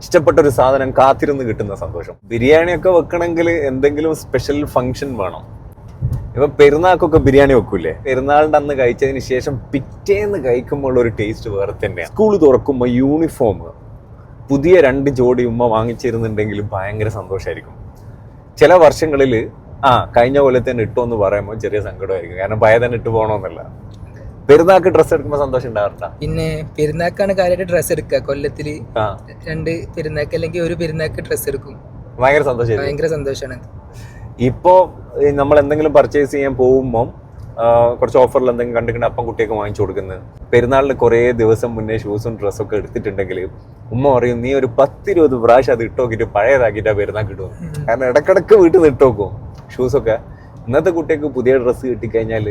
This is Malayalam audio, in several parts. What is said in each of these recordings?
ഇഷ്ടപ്പെട്ട ഒരു സാധനം കാത്തിരുന്ന് കിട്ടുന്ന സന്തോഷം. ബിരിയാണിയൊക്കെ വെക്കണമെങ്കിൽ എന്തെങ്കിലും സ്പെഷ്യൽ ഫംഗ്ഷൻ വേണം. ഇപ്പൊ പെരുന്നാൾക്കൊക്കെ ബിരിയാണി വെക്കൂലേ? പെരുന്നാളിന്റെ അന്ന് കഴിച്ചതിന് ശേഷം പിറ്റേന്ന് കഴിക്കുമ്പോൾ ഒരു ടേസ്റ്റ് വേറെ തന്നെയാണ്. സ്കൂൾ തുറക്കുമ്പോൾ യൂണിഫോം പുതിയ 2 ജോഡി ഉമ്മ വാങ്ങിച്ചിരുന്നുണ്ടെങ്കിൽ ഭയങ്കര സന്തോഷമായിരിക്കും. ചില വർഷങ്ങളിൽ കഴിഞ്ഞ കൊല്ലത്തെ തന്നെ ഇട്ടോ എന്ന് പറയുമ്പോൾ ചെറിയ സങ്കടമായിരിക്കും. കാരണം പഴയ തന്നെ ഇട്ട് പോകണമെന്നല്ല. പെരുന്നാൾക്ക് ഡ്രസ്സ് എടുക്കുമ്പോൾ സന്തോഷം ഉണ്ടാവാറുണ്ട്. പിന്നെ പെരുന്നാക്കാണ് കാര്യമായിട്ട് ഡ്രസ്സ് എടുക്കുക. കൊല്ലത്തില് 2 പെരുന്നാക്ക് അല്ലെങ്കിൽ ഒരു പെരുന്നാക്ക് ഡ്രസ്സ് എടുക്കും. ഭയങ്കര സന്തോഷമാണ്. ഇപ്പോ നമ്മൾ എന്തെങ്കിലും പർച്ചേസ് ചെയ്യാൻ പോകുമ്പോൾ കുറച്ച് ഓഫറിൽ എന്തെങ്കിലും കണ്ടിട്ട് അപ്പം കുട്ടിയൊക്കെ വാങ്ങിച്ചു കൊടുക്കുന്നത്. പെരുന്നാളിന് കുറേ ദിവസം മുന്നേ ഷൂസും ഡ്രസ്സൊക്കെ എടുത്തിട്ടുണ്ടെങ്കിൽ ഉമ്മ പറയും, നീ ഒരു 10-20 പ്രാവശ്യം അത് ഇട്ടോക്കിട്ട് പഴയതാക്കിയിട്ടാ പെരുന്നാൾ കിട്ടും. കാരണം ഇടക്കിടക്ക് വീട്ടിൽ നിന്ന് ഇട്ടോക്കും ഷൂസൊക്കെ. ഇന്നത്തെ കുട്ടികൾക്ക് പുതിയ ഡ്രസ്സ് കിട്ടിക്കഴിഞ്ഞാൽ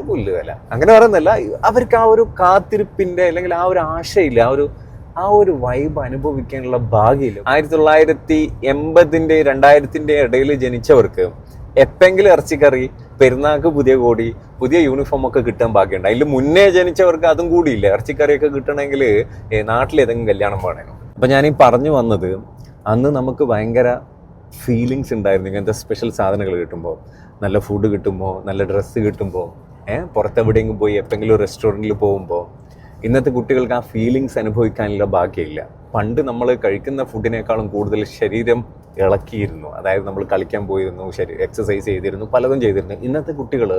പുല്ല് വില. അങ്ങനെ പറയുന്നല്ല, അവർക്ക് ആ ഒരു കാത്തിരിപ്പിന്റെ അല്ലെങ്കിൽ ആ ഒരു ആശയില്ല, ആ ഒരു വൈബ് അനുഭവിക്കാനുള്ള ഭാഗ്യമില്ല. 1980 2000 ഇടയിൽ ജനിച്ചവർക്ക് എപ്പെങ്കിലും ഇറച്ചിക്കറി, പെരുന്നാൾക്ക് പുതിയ കോടി, പുതിയ യൂണിഫോം ഒക്കെ കിട്ടാൻ ഭാഗ്യമുണ്ട്. അതിൽ മുന്നേ ജനിച്ചവർക്ക് അതും കൂടിയില്ല. ഇറച്ചിക്കറിയൊക്കെ കിട്ടണമെങ്കിൽ നാട്ടിലേതെങ്കിലും കല്യാണം വേണം. അപ്പൊ ഞാനീ പറഞ്ഞു വന്നത്, അന്ന് നമുക്ക് ഭയങ്കര ഫീലിങ്സ് ഉണ്ടായിരുന്നു ഇങ്ങനത്തെ സ്പെഷ്യൽ സാധനങ്ങൾ കിട്ടുമ്പോൾ. നല്ല ഫുഡ് കിട്ടുമ്പോൾ, നല്ല ഡ്രസ്സ് കിട്ടുമ്പോൾ, പുറത്തെവിടെയെങ്കിലും പോയി എപ്പെങ്കിലും റെസ്റ്റോറൻറ്റിൽ പോകുമ്പോൾ. ഇന്നത്തെ കുട്ടികൾക്ക് ആ ഫീലിങ്സ് അനുഭവിക്കാനുള്ള ഭാഗ്യമില്ല. പണ്ട് നമ്മൾ കഴിക്കുന്ന ഫുഡിനേക്കാളും കൂടുതൽ ശരീരം ഇളക്കിയിരുന്നു. അതായത് നമ്മൾ കളിക്കാൻ പോയിരുന്നു, എക്സസൈസ് ചെയ്തിരുന്നു, പലതും ചെയ്തിരുന്നു. ഇന്നത്തെ കുട്ടികൾ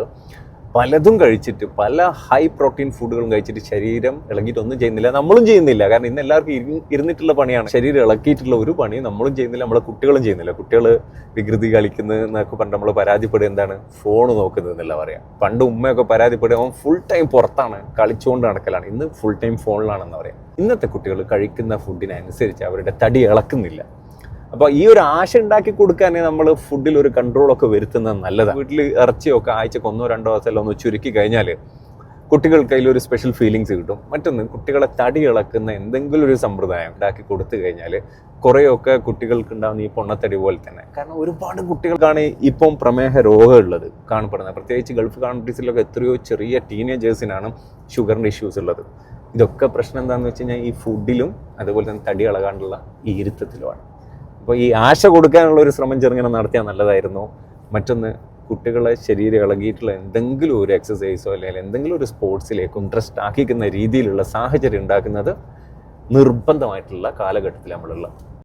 പലതും കഴിച്ചിട്ട്, പല ഹൈ പ്രോട്ടീൻ ഫുഡുകളും കഴിച്ചിട്ട് ശരീരം ഇളകിയിട്ടൊന്നും ചെയ്യുന്നില്ല. നമ്മളും ചെയ്യുന്നില്ല. കാരണം ഇന്ന് എല്ലാവർക്കും ഇരുന്നിട്ടുള്ള പണിയാണ്. ശരീരം ഇളക്കിയിട്ടുള്ള ഒരു പണി നമ്മളും ചെയ്യുന്നില്ല, നമ്മളെ കുട്ടികളും ചെയ്യുന്നില്ല. കുട്ടികൾ വികൃതി കളിക്കുന്നത് എന്നൊക്കെ പണ്ട് നമ്മൾ പരാതിപ്പെടുക എന്താണ്? ഫോൺ നോക്കുന്നത് എന്നല്ല പറയാം. പണ്ട് ഉമ്മയൊക്കെ പരാതിപ്പെടുക അവൻ ഫുൾ ടൈം പുറത്താണ് കളിച്ചുകൊണ്ട് നടക്കലാണ്. ഇന്ന് ഫുൾ ടൈം ഫോണിലാണെന്ന് പറയാം. ഇന്നത്തെ കുട്ടികൾ കഴിക്കുന്ന ഫുഡിനനുസരിച്ച് അവരുടെ തടി ഇളക്കുന്നില്ല. അപ്പോൾ ഈ ഒരു ആശ ഉണ്ടാക്കി കൊടുക്കാനേ നമ്മൾ ഫുഡിൽ ഒരു കൺട്രോളൊക്കെ വരുത്തുന്നത് നല്ലതാണ്. വീട്ടിൽ ഇറച്ചിയൊക്കെ ആഴ്ചക്ക് 1-2 ദിവസം ഒന്ന് ചുരുക്കി കഴിഞ്ഞാൽ കുട്ടികൾക്ക് അതിലൊരു സ്പെഷ്യൽ ഫീലിങ്സ് കിട്ടും. മറ്റൊന്ന്, കുട്ടികളെ തടി ഇളക്കുന്ന എന്തെങ്കിലും ഒരു സമ്പ്രദായം ഉണ്ടാക്കി കൊടുത്തു കഴിഞ്ഞാൽ കുറേയൊക്കെ കുട്ടികൾക്ക് ഉണ്ടാകുന്ന ഈ പൊണ്ണത്തടി പോലെ തന്നെ. കാരണം ഒരുപാട് കുട്ടികൾക്കാണ് ഇപ്പം പ്രമേഹ രോഗം ഉള്ളത് കാണപ്പെടുന്നത്. പ്രത്യേകിച്ച് ഗൾഫ് കൺട്രീസിലൊക്കെ എത്രയോ ചെറിയ ടീനേജേഴ്സിനാണ് ഷുഗറിൻ്റെ ഇഷ്യൂസ് ഉള്ളത്. ഇതൊക്കെ പ്രശ്നം എന്താണെന്ന് വെച്ച് കഴിഞ്ഞാൽ ഈ ഫുഡിലും അതുപോലെ തന്നെ തടി ഇളകാണ്ടുള്ള ഈ ഇരുത്തത്തിലുമാണ്. അപ്പോൾ ഈ ആശ കൊടുക്കാനുള്ള ഒരു ശ്രമം ചെറുങ്ങനെ നടത്തിയാൽ നല്ലതായിരുന്നു. മറ്റൊന്ന്, കുട്ടികളെ ശരീരം ഇളകിയിട്ടുള്ള എന്തെങ്കിലും ഒരു എക്സസൈസോ അല്ലെങ്കിൽ എന്തെങ്കിലും ഒരു സ്പോർട്സിലേക്കും ഇൻട്രസ്റ്റ് ആക്കിക്കുന്ന രീതിയിലുള്ള സാഹചര്യം ഉണ്ടാക്കുന്നത് നിർബന്ധമായിട്ടുള്ള കാലഘട്ടത്തിൽ നമ്മളുള്ള